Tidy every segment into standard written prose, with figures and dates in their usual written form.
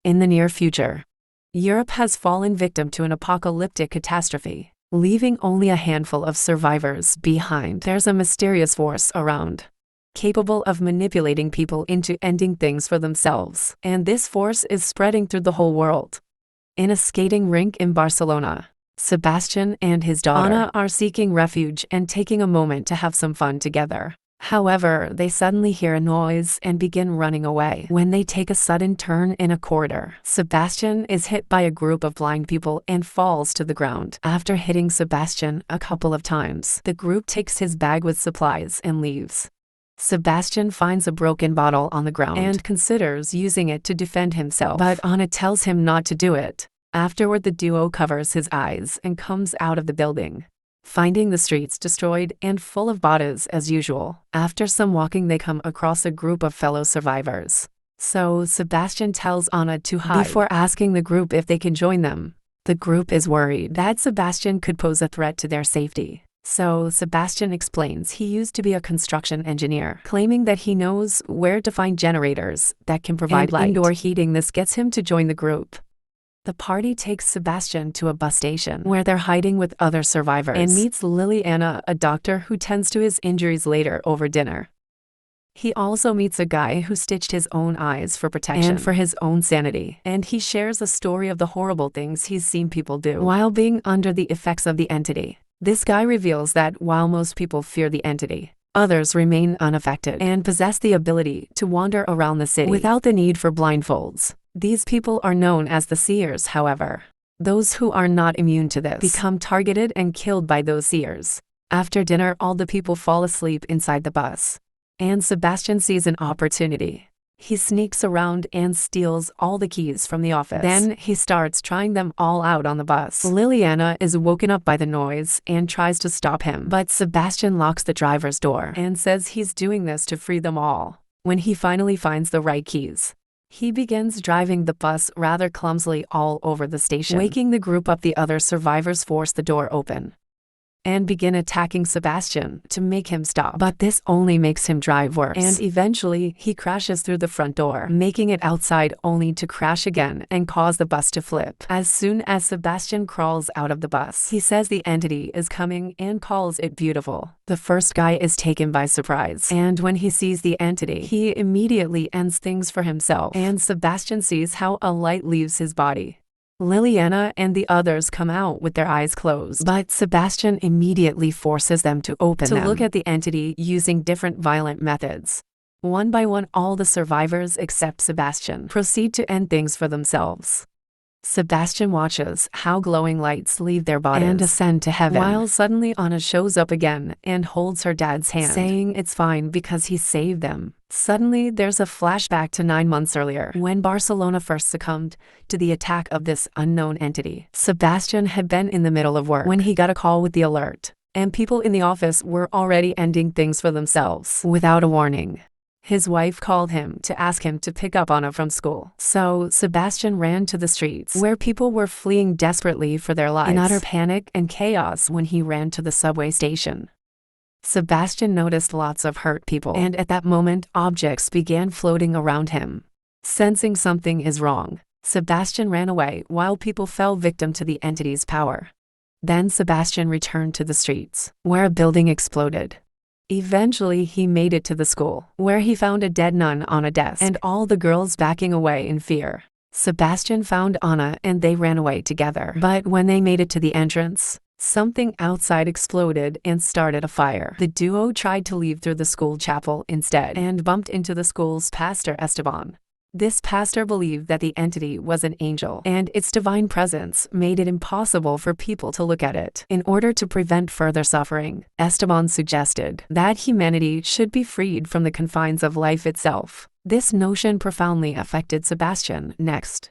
In the near future, Europe has fallen victim to an apocalyptic catastrophe, leaving only a handful of survivors behind. There's a mysterious force around, capable of manipulating people into ending things for themselves, and this force is spreading through the whole world. In a skating rink in Barcelona, Sebastian and his daughter Anna are seeking refuge and taking a moment to have some fun together. However, they suddenly hear a noise and begin running away. When they take a sudden turn in a corridor, Sebastian is hit by a group of blind people and falls to the ground. After hitting Sebastian a couple of times, the group takes his bag with supplies and leaves. Sebastian finds a broken bottle on the ground and considers using it to defend himself, but Anna tells him not to do it. Afterward, the duo covers his eyes and comes out of the building, finding the streets destroyed and full of bodies as usual. After some walking, they come across a group of fellow survivors. So Sebastian tells Anna to hide before asking the group if they can join them. The group is worried that Sebastian could pose a threat to their safety. So Sebastian explains he used to be a construction engineer, claiming that he knows where to find generators that can provide light. Indoor heating. This gets him to join the group. The party takes Sebastian to a bus station where they're hiding with other survivors and meets Liliana, a doctor who tends to his injuries later over dinner. He also meets a guy who stitched his own eyes for protection and for his own sanity, and he shares a story of the horrible things he's seen people do while being under the effects of the entity. This guy reveals that while most people fear the entity, others remain unaffected and possess the ability to wander around the city without the need for blindfolds. These people are known as the seers, however. Those who are not immune to this become targeted and killed by those seers. After dinner, all the people fall asleep inside the bus, and Sebastian sees an opportunity. He sneaks around and steals all the keys from the office. Then he starts trying them all out on the bus. Liliana is woken up by the noise and tries to stop him, but Sebastian locks the driver's door and says he's doing this to free them all. When he finally finds the right keys, he begins driving the bus rather clumsily all over the station. Waking the group up, the other survivors force the door open and begin attacking Sebastian to make him stop. But this only makes him drive worse, and eventually he crashes through the front door, making it outside only to crash again and cause the bus to flip. As soon as Sebastian crawls out of the bus, he says the entity is coming and calls it beautiful. The first guy is taken by surprise, and when he sees the entity, he immediately ends things for himself, and Sebastian sees how a light leaves his body. Liliana and the others come out with their eyes closed, but Sebastian immediately forces them to open them to look at the entity using different violent methods. One by one, all the survivors except Sebastian proceed to end things for themselves. Sebastian watches how glowing lights leave their bodies and ascend to heaven, while suddenly Anna shows up again and holds her dad's hand, saying it's fine because he saved them. Suddenly, there's a flashback to 9 months earlier, when Barcelona first succumbed to the attack of this unknown entity. Sebastian had been in the middle of work when he got a call with the alert, and people in the office were already ending things for themselves without a warning. His wife called him to ask him to pick up Anna from school. So Sebastian ran to the streets, where people were fleeing desperately for their lives, in utter panic and chaos. When he ran to the subway station, Sebastian noticed lots of hurt people, and at that moment, objects began floating around him. Sensing something is wrong, Sebastian ran away while people fell victim to the entity's power. Then Sebastian returned to the streets, where a building exploded. Eventually, he made it to the school, where he found a dead nun on a desk and all the girls backing away in fear. Sebastian found Anna and they ran away together. But when they made it to the entrance, something outside exploded and started a fire. The duo tried to leave through the school chapel instead and bumped into the school's pastor Esteban. This pastor believed that the entity was an angel, and its divine presence made it impossible for people to look at it. In order to prevent further suffering, Esteban suggested that humanity should be freed from the confines of life itself. This notion profoundly affected Sebastian. Next,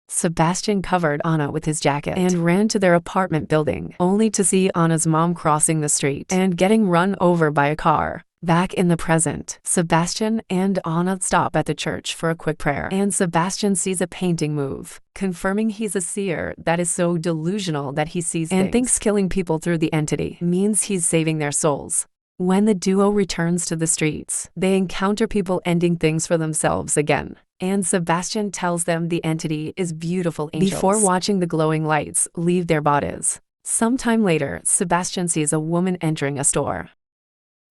Sebastian covered Anna with his jacket and ran to their apartment building, only to see Anna's mom crossing the street and getting run over by a car. Back in the present, Sebastian and Anna stop at the church for a quick prayer, and Sebastian sees a painting move, confirming he's a seer that is so delusional that he sees and thinks killing people through the entity means he's saving their souls. When the duo returns to the streets, they encounter people ending things for themselves again, and Sebastian tells them the entity is beautiful angels before watching the glowing lights leave their bodies. Sometime later, Sebastian sees a woman entering a store.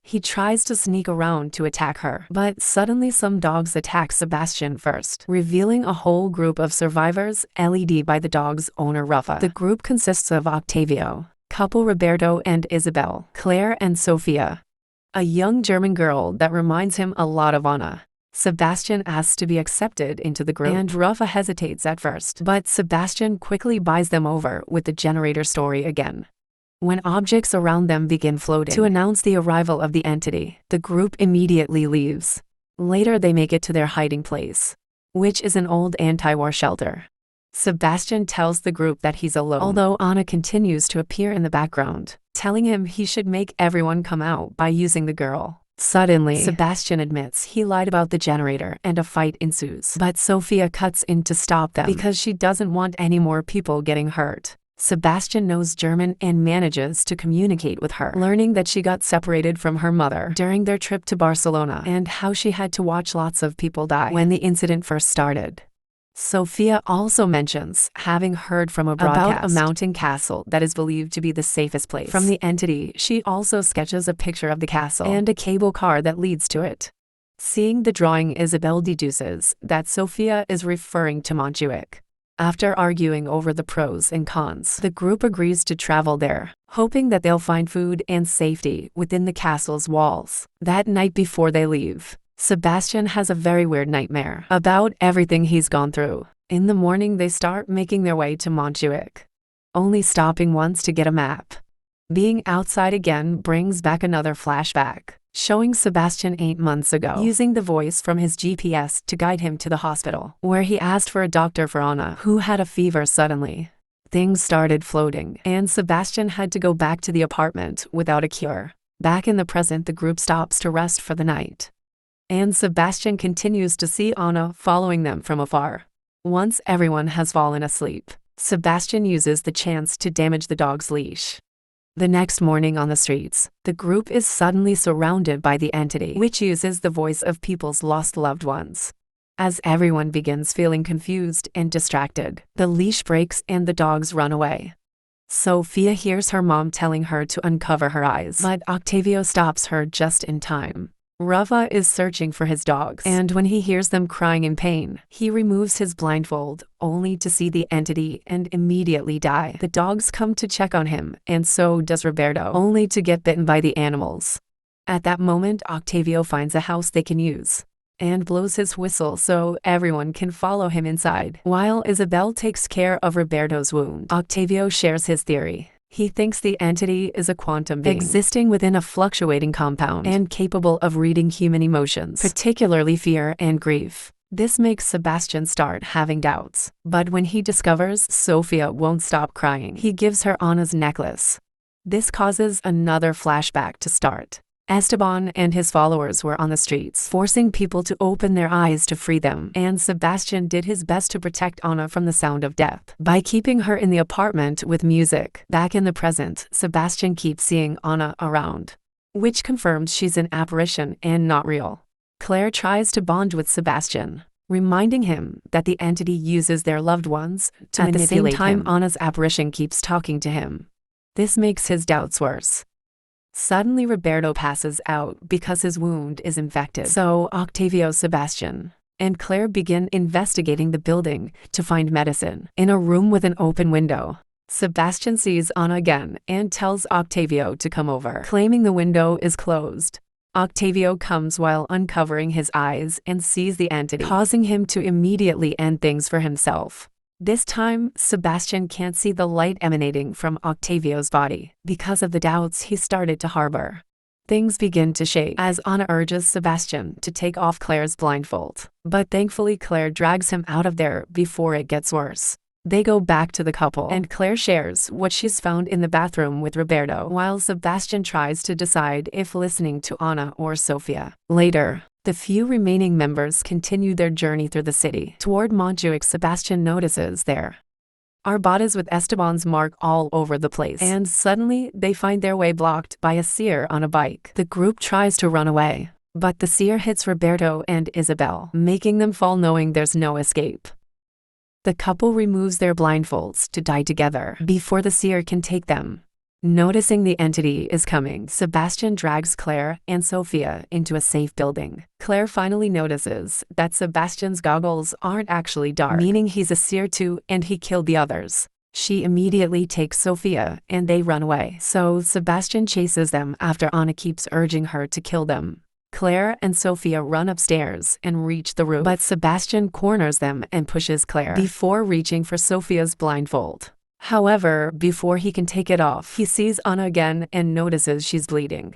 He tries to sneak around to attack her, but suddenly some dogs attack Sebastian first, revealing a whole group of survivors led by the dog's owner Rafa. The group consists of Octavio, couple Roberto and Isabel, Claire and Sofia, a young German girl that reminds him a lot of Anna. Sebastian asks to be accepted into the group, and Rafa hesitates at first, but Sebastian quickly buys them over with the generator story again. When objects around them begin floating to announce the arrival of the entity, the group immediately leaves. Later they make it to their hiding place, which is an old anti-war shelter. Sebastian tells the group that he's alone, although Anna continues to appear in the background, telling him he should make everyone come out by using the girl. Suddenly, Sebastian admits he lied about the generator and a fight ensues, but Sofia cuts in to stop them because she doesn't want any more people getting hurt. Sebastian knows German and manages to communicate with her, learning that she got separated from her mother during their trip to Barcelona and how she had to watch lots of people die when the incident first started. Sofia also mentions having heard from a broadcast about a mountain castle that is believed to be the safest place from the entity. She also sketches a picture of the castle and a cable car that leads to it. Seeing the drawing, Isabel deduces that Sofia is referring to Montjuic. After arguing over the pros and cons, the group agrees to travel there, hoping that they'll find food and safety within the castle's walls. That night before they leave, Sebastian has a very weird nightmare about everything he's gone through. In the morning, they start making their way to Montjuic, only stopping once to get a map. Being outside again brings back another flashback, showing Sebastian 8 months ago, using the voice from his GPS to guide him to the hospital, where he asked for a doctor for Anna, who had a fever suddenly. Things started floating, and Sebastian had to go back to the apartment without a cure. Back in the present, the group stops to rest for the night, and Sebastian continues to see Anna following them from afar. Once everyone has fallen asleep, Sebastian uses the chance to damage the dog's leash. The next morning on the streets, the group is suddenly surrounded by the entity, which uses the voice of people's lost loved ones. As everyone begins feeling confused and distracted, the leash breaks and the dogs run away. Sofia hears her mom telling her to uncover her eyes, but Octavio stops her just in time. Rafa is searching for his dogs, and when he hears them crying in pain, he removes his blindfold, only to see the entity and immediately die. The dogs come to check on him, and so does Roberto, only to get bitten by the animals. At that moment, Octavio finds a house they can use, and blows his whistle so everyone can follow him inside. While Isabel takes care of Roberto's wound, Octavio shares his theory. He thinks the entity is a quantum being existing within a fluctuating compound and capable of reading human emotions, particularly fear and grief. This makes Sebastian start having doubts, but when he discovers Sofia won't stop crying, he gives her Anna's necklace. This causes another flashback to start. Esteban and his followers were on the streets, forcing people to open their eyes to free them, and Sebastian did his best to protect Anna from the sound of death by keeping her in the apartment with music. Back in the present, Sebastian keeps seeing Anna around, which confirms she's an apparition and not real. Claire tries to bond with Sebastian, reminding him that the entity uses their loved ones to manipulate him. At the same time, Anna's apparition keeps talking to him. This makes his doubts worse. Suddenly, Roberto passes out because his wound is infected. So Octavio, Sebastian, and Claire begin investigating the building to find medicine. In a room with an open window, Sebastian sees Anna again and tells Octavio to come over, claiming the window is closed. Octavio comes while uncovering his eyes and sees the entity, causing him to immediately end things for himself. This time, Sebastian can't see the light emanating from Octavio's body because of the doubts he started to harbor. Things begin to shake as Anna urges Sebastian to take off Claire's blindfold, but thankfully Claire drags him out of there before it gets worse. They go back to the couple, and Claire shares what she's found in the bathroom with Roberto, while Sebastian tries to decide if listening to Anna or Sofia. Later, the few remaining members continue their journey through the city. Toward Montjuic, Sebastian notices there are bodies with Esteban's mark all over the place, and suddenly they find their way blocked by a seer on a bike. The group tries to run away, But the seer hits Roberto and Isabel, making them fall knowing there's no escape. The couple removes their blindfolds to die together before the seer can take them. Noticing the entity is coming, Sebastian drags Claire and Sophia into a safe building. Claire finally notices that Sebastian's goggles aren't actually dark, meaning he's a seer too and he killed the others. She immediately takes Sophia and they run away. So Sebastian chases them after Anna keeps urging her to kill them. Claire and Sophia run upstairs and reach the roof, but Sebastian corners them and pushes Claire before reaching for Sophia's blindfold. However, before he can take it off, he sees Anna again and notices she's bleeding.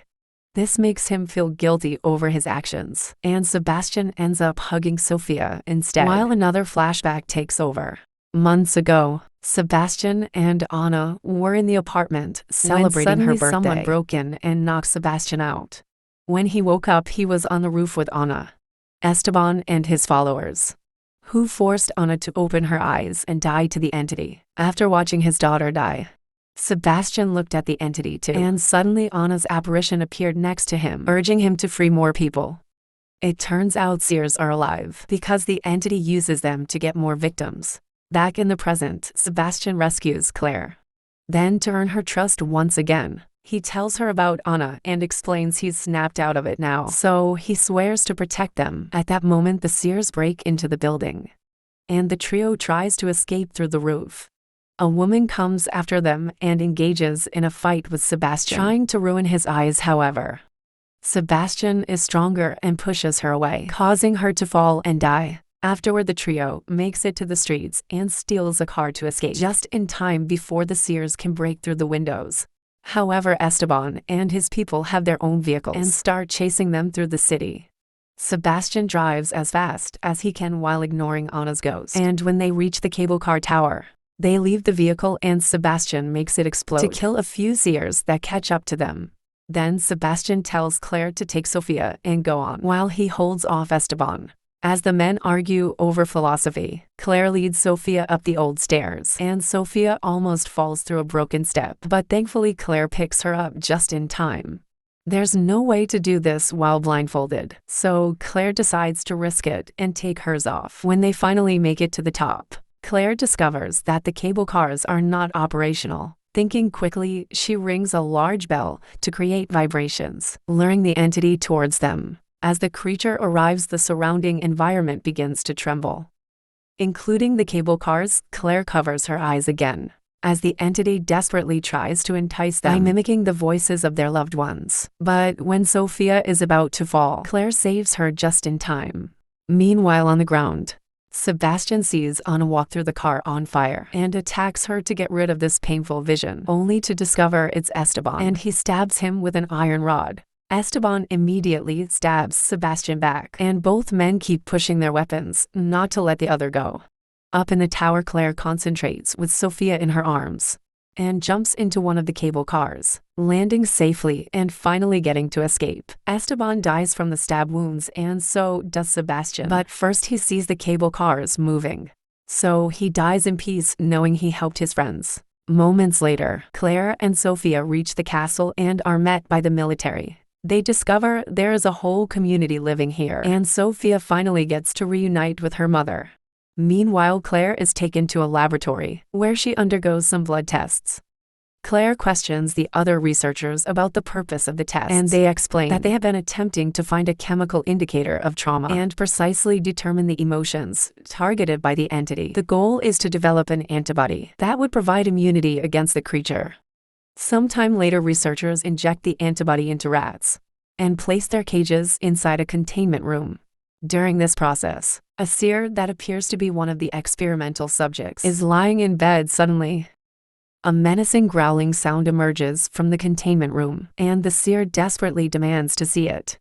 This makes him feel guilty over his actions, and Sebastian ends up hugging Sophia instead, while another flashback takes over. Months ago, Sebastian and Anna were in the apartment celebrating her birthday. Someone broke in and knocked Sebastian out. When he woke up, he was on the roof with Anna, Esteban, and his followers, who forced Anna to open her eyes and die to the entity. After watching his daughter die, Sebastian looked at the entity too, and suddenly Anna's apparition appeared next to him, urging him to free more people. It turns out seers are alive because the entity uses them to get more victims. Back in the present, Sebastian rescues Claire. Then, to earn her trust once again, he tells her about Anna and explains he's snapped out of it now, so he swears to protect them. At that moment, the seers break into the building, and the trio tries to escape through the roof. A woman comes after them and engages in a fight with Sebastian, trying to ruin his eyes. However, Sebastian is stronger and pushes her away, causing her to fall and die. Afterward, the trio makes it to the streets and steals a car to escape, just in time before the seers can break through the windows. However, Esteban and his people have their own vehicles and start chasing them through the city. Sebastian drives as fast as he can while ignoring Anna's ghost, and when they reach the cable car tower, they leave the vehicle and Sebastian makes it explode to kill a few seers that catch up to them. Then Sebastian tells Claire to take Sophia and go on, while he holds off Esteban. As the men argue over philosophy, Claire leads Sophia up the old stairs, and Sophia almost falls through a broken step, but thankfully Claire picks her up just in time. There's no way to do this while blindfolded, so Claire decides to risk it and take hers off. When they finally make it to the top, Claire discovers that the cable cars are not operational. Thinking quickly, she rings a large bell to create vibrations, luring the entity towards them. As the creature arrives, the surrounding environment begins to tremble, including the cable cars. Claire covers her eyes again, as the entity desperately tries to entice them by mimicking the voices of their loved ones. But when Sophia is about to fall, Claire saves her just in time. Meanwhile, on the ground, Sebastian sees Anna walk through the car on fire and attacks her to get rid of this painful vision, only to discover it's Esteban, and he stabs him with an iron rod. Esteban immediately stabs Sebastian back, and both men keep pushing their weapons, not to let the other go. Up in the tower, Claire concentrates with Sophia in her arms and jumps into one of the cable cars, landing safely and finally getting to escape. Esteban dies from the stab wounds, and so does Sebastian. But first he sees the cable cars moving, so he dies in peace knowing he helped his friends. Moments later, Claire and Sophia reach the castle and are met by the military. They discover there is a whole community living here, and Sophia finally gets to reunite with her mother. Meanwhile, Claire is taken to a laboratory, where she undergoes some blood tests. Claire questions the other researchers about the purpose of the tests, and they explain that they have been attempting to find a chemical indicator of trauma and precisely determine the emotions targeted by the entity. The goal is to develop an antibody that would provide immunity against the creature. Sometime later, researchers inject the antibody into rats and place their cages inside a containment room. During this process, a seer that appears to be one of the experimental subjects is lying in bed. Suddenly, a menacing growling sound emerges from the containment room, and the seer desperately demands to see it.